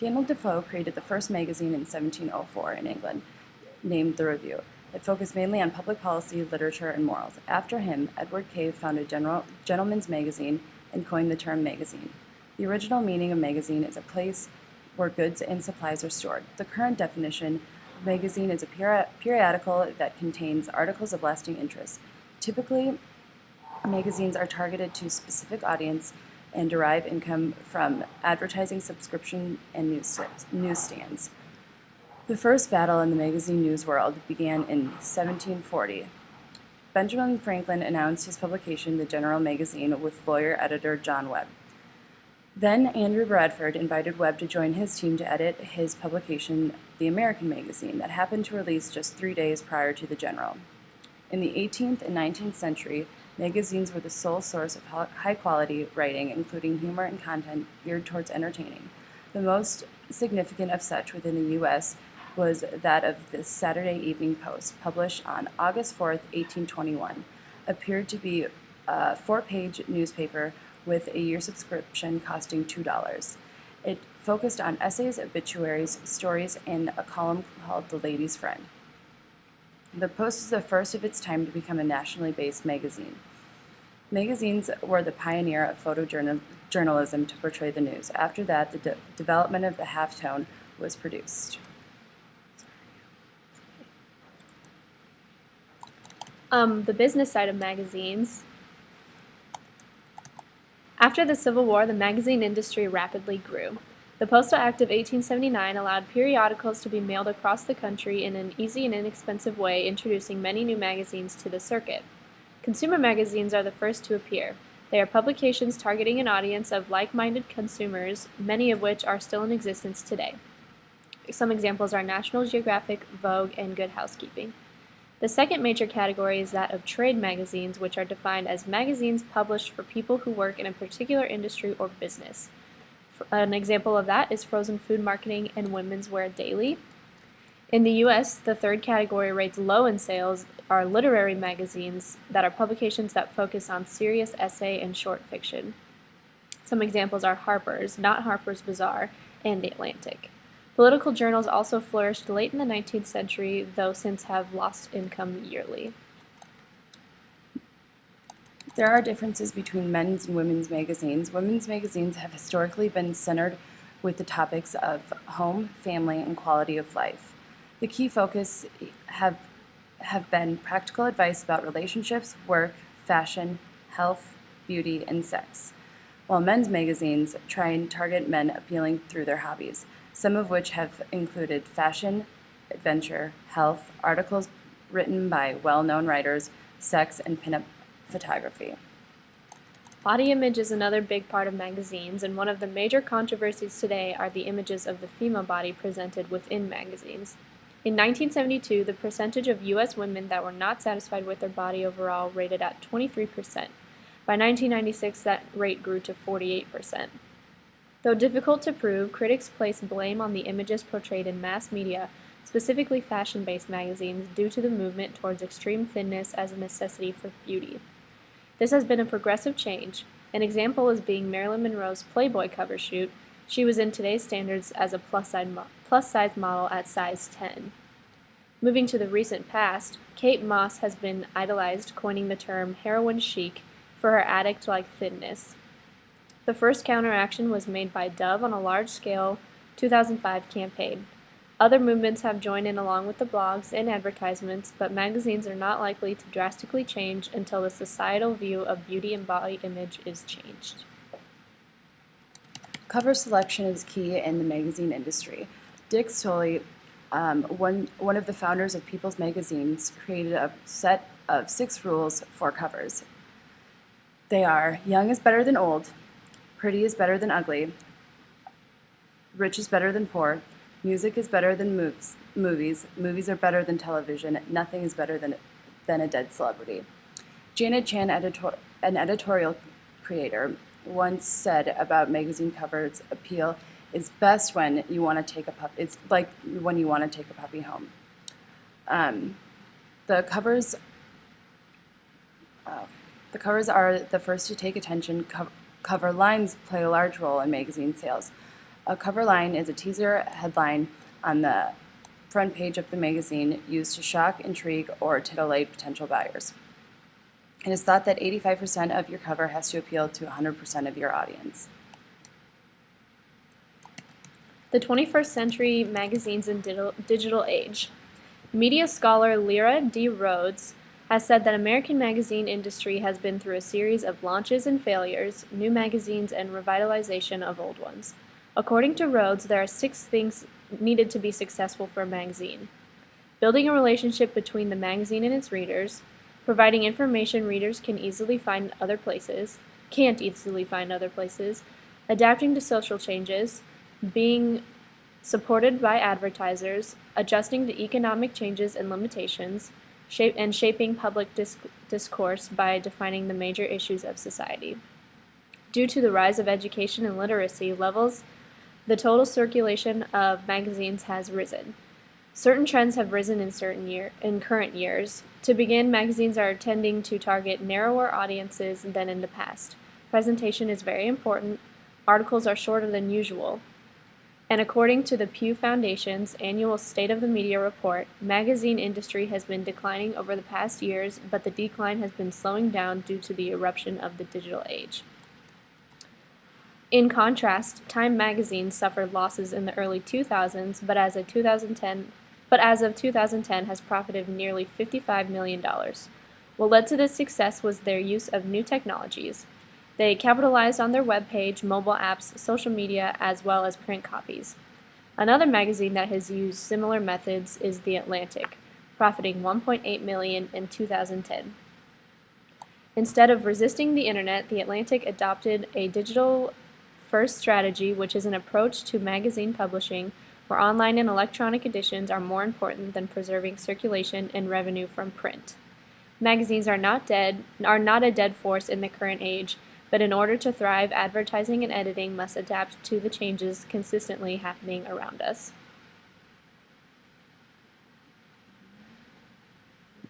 Daniel Defoe created the first magazine in 1704 in England, named The Review. It focused mainly on public policy, literature, and morals. After him, Edward Cave founded Gentleman's Magazine and coined the term magazine. The original meaning of magazine is a place where goods and supplies are stored. The current definition of magazine is a periodical that contains articles of lasting interest. Typically, magazines are targeted to specific audience and derive income from advertising, subscription, and newsstands. The first battle in the magazine news world began in 1740. Benjamin Franklin announced his publication, The General Magazine, with lawyer-editor John Webb. Then Andrew Bradford invited Webb to join his team to edit his publication, The American Magazine, that happened to release just 3 days prior to The General. In the 18th and 19th century, magazines were the sole source of high-quality writing, including humor and content geared towards entertaining. The most significant of such within the U.S. was that of the Saturday Evening Post, published on August 4, 1821, appeared to be a 4-page newspaper with a year subscription costing $2. It focused on essays, obituaries, stories, and a column called The Lady's Friend. The Post is the first of its time to become a nationally based magazine. Magazines were the pioneer of photojournalism to portray the news. After that, the development of the halftone was produced. The business side of magazines. After the Civil War, the magazine industry rapidly grew. The Postal Act of 1879 allowed periodicals to be mailed across the country in an easy and inexpensive way, introducing many new magazines to the circuit. Consumer magazines are the first to appear. They are publications targeting an audience of like-minded consumers, many of which are still in existence today. Some examples are National Geographic, Vogue, and Good Housekeeping. The second major category is that of trade magazines, which are defined as magazines published for people who work in a particular industry or business. An example of that is Frozen Food Marketing and Women's Wear Daily. In the U.S., the third category rates low in sales are literary magazines that are publications that focus on serious essay and short fiction. Some examples are Harper's, not Harper's Bazaar, and The Atlantic. Political journals also flourished late in the 19th century, though since have lost income yearly. There are differences between men's and women's magazines. Women's magazines have historically been centered with the topics of home, family, and quality of life. The key focus have been practical advice about relationships, work, fashion, health, beauty, and sex, while men's magazines try and target men appealing through their hobbies, some of which have included fashion, adventure, health, articles written by well-known writers, sex, and pinup photography. Body image is another big part of magazines, and one of the major controversies today are the images of the female body presented within magazines. In 1972, the percentage of U.S. women that were not satisfied with their body overall rated at 23%. By 1996, that rate grew to 48%. Though difficult to prove, critics place blame on the images portrayed in mass media, specifically fashion-based magazines, due to the movement towards extreme thinness as a necessity for beauty. This has been a progressive change. An example is being Marilyn Monroe's Playboy cover shoot. She was in today's standards as a plus-size model at size 10. Moving to the recent past, Kate Moss has been idolized, coining the term heroin chic for her addict-like thinness. The first counteraction was made by Dove on a large-scale 2005 campaign. Other movements have joined in along with the blogs and advertisements, but magazines are not likely to drastically change until the societal view of beauty and body image is changed. Cover selection is key in the magazine industry. Dick Sholey, one of the founders of People's Magazines, created a set of 6 rules for covers. They are: young is better than old, pretty is better than ugly, rich is better than poor, music is better than movies are better than television, nothing is better than a dead celebrity. Janet Chan, an editorial creator, once said about magazine covers appeal is best when you want to take a puppy. It's like when you want to take a puppy home. The covers are the first to take attention. Cover lines play a large role in magazine sales. A cover line is a teaser headline on the front page of the magazine used to shock, intrigue, or titillate potential buyers. It is thought that 85% of your cover has to appeal to 100% of your audience. The 21st Century Magazines and Digital Age. Media scholar Lyra D. Rhodes has said that American magazine industry has been through a series of launches and failures, new magazines, and revitalization of old ones. According to Rhodes, there are 6 things needed to be successful for a magazine: building a relationship between the magazine and its readers, providing information readers can't easily find other places, adapting to social changes, being supported by advertisers, adjusting to economic changes and limitations, shaping public discourse by defining the major issues of society. Due to the rise of education and literacy levels, the total circulation of magazines has risen. Certain trends have risen in current years. To begin, magazines are tending to target narrower audiences than in the past. Presentation is very important. Articles are shorter than usual. And according to the Pew Foundation's annual State of the Media report, magazine industry has been declining over the past years, but the decline has been slowing down due to the eruption of the digital age. In contrast, Time magazine suffered losses in the early 2000s, but as of 2010 has profited nearly $55 million. What led to this success was their use of new technologies. They capitalized on their webpage, mobile apps, social media, as well as print copies. Another magazine that has used similar methods is The Atlantic, profiting $1.8 million in 2010. Instead of resisting the internet, The Atlantic adopted a digital-first strategy, which is an approach to magazine publishing where online and electronic editions are more important than preserving circulation and revenue from print. Magazines are not a dead force in the current age, but in order to thrive, advertising and editing must adapt to the changes consistently happening around us.